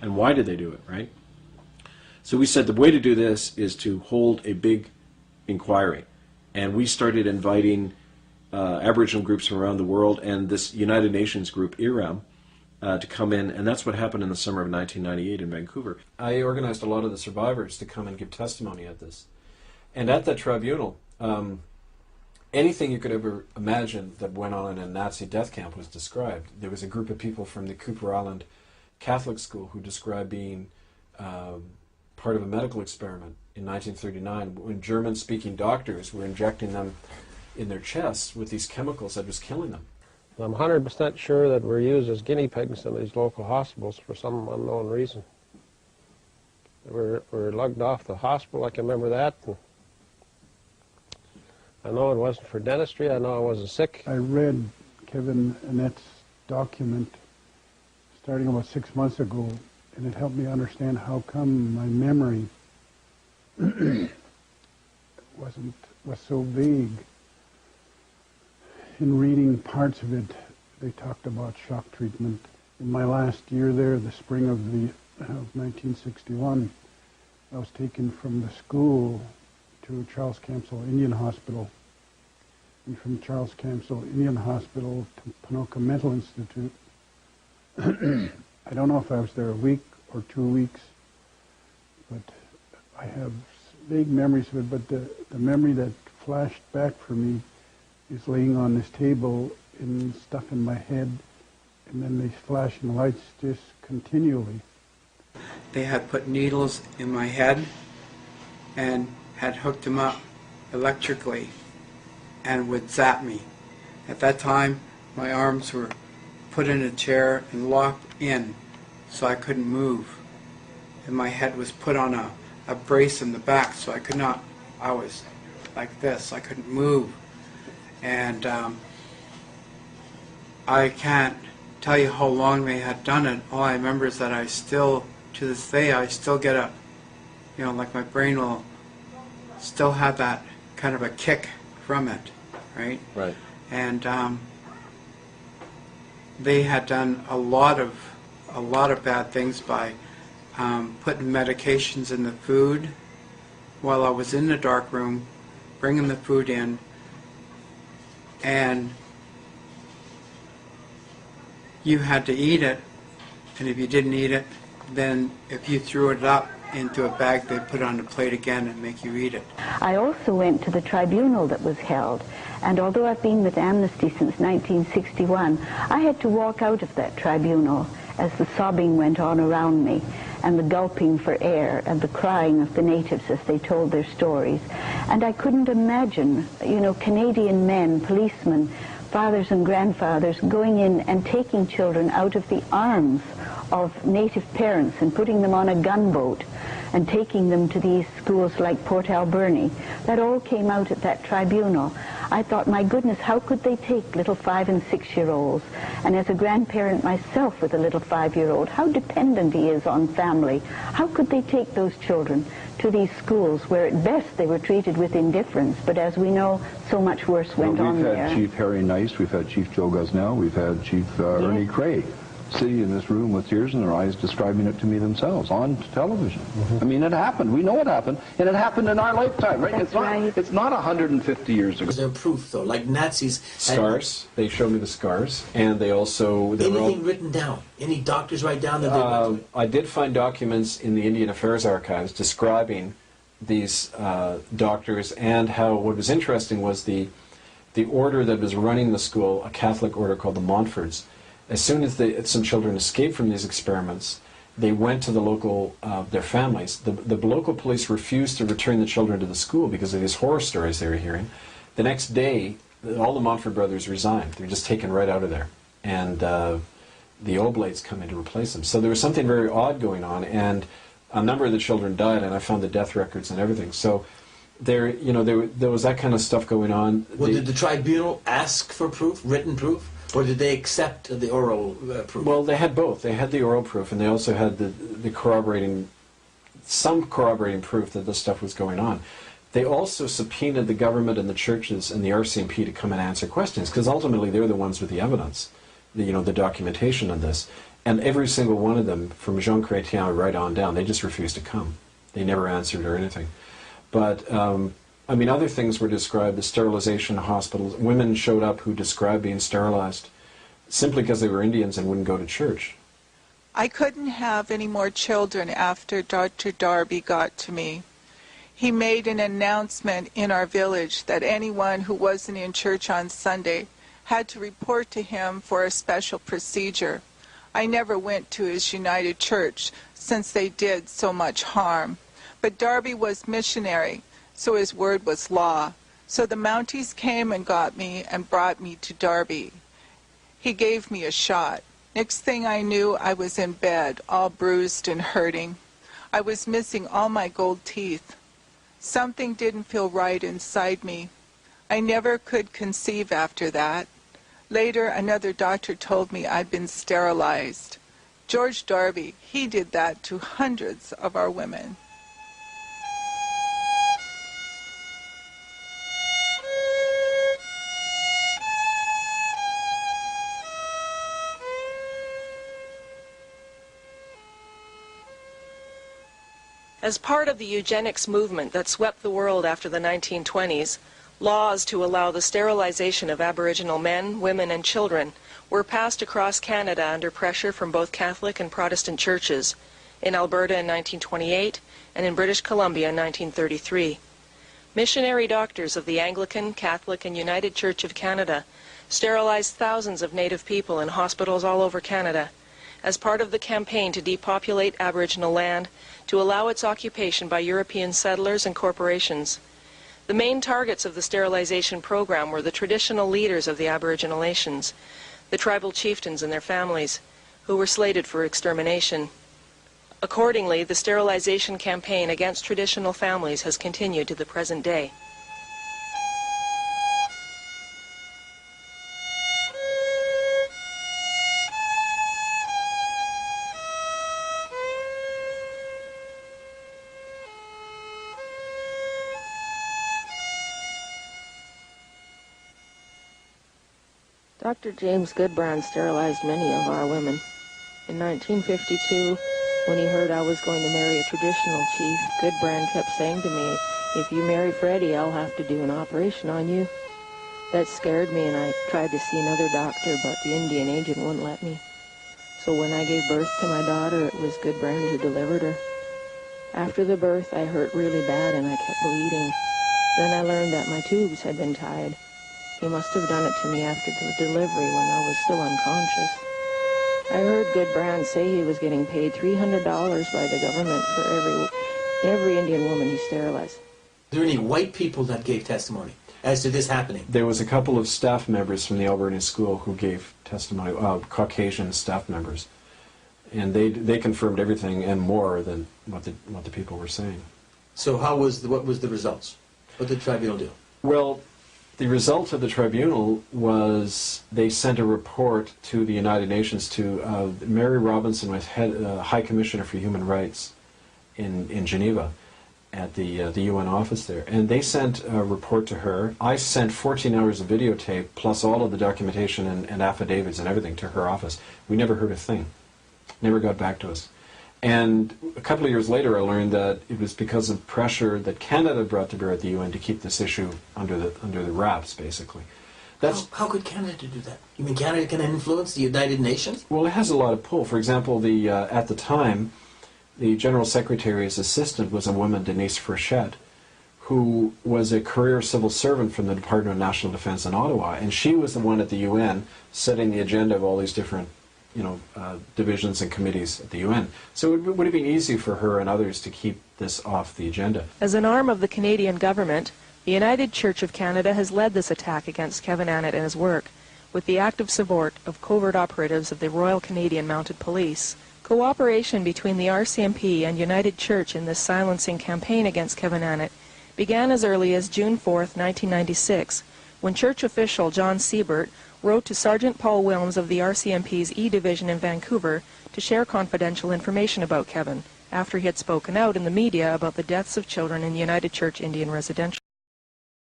and why did they do it, right? So we said the way to do this is to hold a big inquiry. And we started inviting Aboriginal groups from around the world and this United Nations group, IRAM, to come in, and that's what happened in the summer of 1998 in Vancouver. I organized a lot of the survivors to come and give testimony at this. And at that tribunal, anything you could ever imagine that went on in a Nazi death camp was described. There was a group of people from the Cooper Island Catholic school who described being part of a medical experiment in 1939 when German-speaking doctors were injecting them in their chests with these chemicals that was killing them. I'm 100% sure that we're used as guinea pigs in these local hospitals for some unknown reason. We're lugged off the hospital, I can remember that. I know it wasn't for dentistry, I know I wasn't sick. I read Kevin Annett's document starting about 6 months ago, and it helped me understand how come my memory was so vague. In reading parts of it, they talked about shock treatment. In my last year there, the spring of 1961, I was taken from the school to Charles Camsell Indian Hospital, and from Charles Camsell Indian Hospital to Ponoka Mental Institute. I don't know if I was there a week or 2 weeks, but I have vague memories of it, but the memory that flashed back for me is laying on this table and stuff in my head, and then these flashing lights just continually. They had put needles in my head and had hooked them up electrically and would zap me. At that time, my arms were put in a chair and locked in so I couldn't move. And my head was put on a brace in the back so I could not, I was like this, I couldn't move. And I can't tell you how long they had done it. All I remember is that I still, to this day, I still get a, you know, like my brain will still have that kind of a kick from it, right? Right. And they had done a lot of bad things by putting medications in the food while I was in the dark room, bringing the food in, and you had to eat it, and if you didn't eat it, then if you threw it up into a bag, they'd put it on the plate again and make you eat it. I also went to the tribunal that was held, and although I've been with Amnesty since 1961, I had to walk out of that tribunal as the sobbing went on around me, and the gulping for air, and the crying of the natives as they told their stories. And I couldn't imagine, you know, Canadian men, policemen, fathers and grandfathers going in and taking children out of the arms of native parents and putting them on a gunboat and taking them to these schools like Port Alberni. That all came out at that tribunal. I thought, my goodness, how could they take little 5- and 6-year-olds? And as a grandparent myself with a little 5-year-old, how dependent he is on family. How could they take those children to these schools where at best they were treated with indifference, but as we know, so much worse went on there. We've had Chief Harry Nice, we've had Chief Joe Gosnell, we've had Chief Ernie Cray sitting in this room with tears in their eyes describing it to me themselves on television. I mean, it happened. We know it happened. And it happened in our lifetime, right? It's not 150 years ago. Is there proof, though? Like Nazis... Scars. They showed me the scars. And they also... Anything written down? Any doctors write down that they went through it? I did find documents in the Indian Affairs Archives describing these doctors, and how what was interesting was the order that was running the school, a Catholic order called the Montforts. As soon as some children escaped from these experiments, they went to the local, their families. The local police refused to return the children to the school because of these horror stories they were hearing. The next day, all the Montfort brothers resigned. They were just taken right out of there. And the Oblates come in to replace them. So there was something very odd going on, and a number of the children died, and I found the death records and everything. So there was that kind of stuff going on. Well, did the tribunal ask for proof, written proof? Or did they accept the oral proof? Well, they had both. They had the oral proof, and they also had the corroborating, some corroborating proof that this stuff was going on. They also subpoenaed the government and the churches and the RCMP to come and answer questions, because ultimately they're the ones with the evidence, the documentation of this. And every single one of them, from Jean Chrétien right on down, they just refused to come. They never answered or anything. But, I mean, other things were described, the sterilization of hospitals. Women showed up who described being sterilized simply because they were Indians and wouldn't go to church. I couldn't have any more children after Dr. Darby got to me. He made an announcement in our village that anyone who wasn't in church on Sunday had to report to him for a special procedure. I never went to his United Church since they did so much harm. But Darby was missionary, so his word was law. So the Mounties came and got me and brought me to Darby. He gave me a shot. Next thing I knew, I was in bed, all bruised and hurting. I was missing all my gold teeth. Something didn't feel right inside me. I never could conceive after that. Later, another doctor told me I'd been sterilized. George Darby, he did that to hundreds of our women. As part of the eugenics movement that swept the world after the 1920s, laws to allow the sterilization of Aboriginal men, women, and children were passed across Canada under pressure from both Catholic and Protestant churches, in Alberta in 1928 and in British Columbia in 1933. Missionary doctors of the Anglican, Catholic, and United Church of Canada sterilized thousands of Native people in hospitals all over Canada as part of the campaign to depopulate Aboriginal land to allow its occupation by European settlers and corporations. The main targets of the sterilization program were the traditional leaders of the Aboriginal nations, the tribal chieftains and their families, who were slated for extermination. Accordingly, the sterilization campaign against traditional families has continued to the present day. Dr. James Goodbrand sterilized many of our women. In 1952, when he heard I was going to marry a traditional chief, Goodbrand kept saying to me, "If you marry Freddie, I'll have to do an operation on you." That scared me, and I tried to see another doctor, but the Indian agent wouldn't let me. So when I gave birth to my daughter, it was Goodbrand who delivered her. After the birth, I hurt really bad, and I kept bleeding. Then I learned that my tubes had been tied. He must have done it to me after the delivery when I was still unconscious. I heard Goodbrand say he was getting paid $300 by the government for every Indian woman he sterilized. Are there any white people that gave testimony as to this happening? There was a couple of staff members from the Alberta School who gave testimony, Caucasian staff members, and they confirmed everything and more than what the people were saying. So what was the results? What did the tribunal do? Well, the result of the tribunal was they sent a report to the United Nations to Mary Robinson, was High Commissioner for Human Rights in Geneva at the UN office there. And they sent a report to her. I sent 14 hours of videotape plus all of the documentation and affidavits and everything to her office. We never heard a thing. Never got back to us. And a couple of years later, I learned that it was because of pressure that Canada brought to bear at the UN to keep this issue under the wraps, basically. How could Canada do that? You mean Canada can influence the United Nations? Well, it has a lot of pull. For example, at the time, the General Secretary's assistant was a woman, Denise Frechette, who was a career civil servant from the Department of National Defense in Ottawa, and she was the one at the UN setting the agenda of all these different divisions and committees at the UN. So it would have been easy for her and others to keep this off the agenda. As an arm of the Canadian government, the United Church of Canada has led this attack against Kevin Annett and his work, with the active support of covert operatives of the Royal Canadian Mounted Police. Cooperation between the RCMP and United Church in this silencing campaign against Kevin Annett began as early as June 4, 1996, when church official John Siebert wrote to Sergeant Paul Wilms of the RCMP's E Division in Vancouver to share confidential information about Kevin, after he had spoken out in the media about the deaths of children in United Church Indian Residential.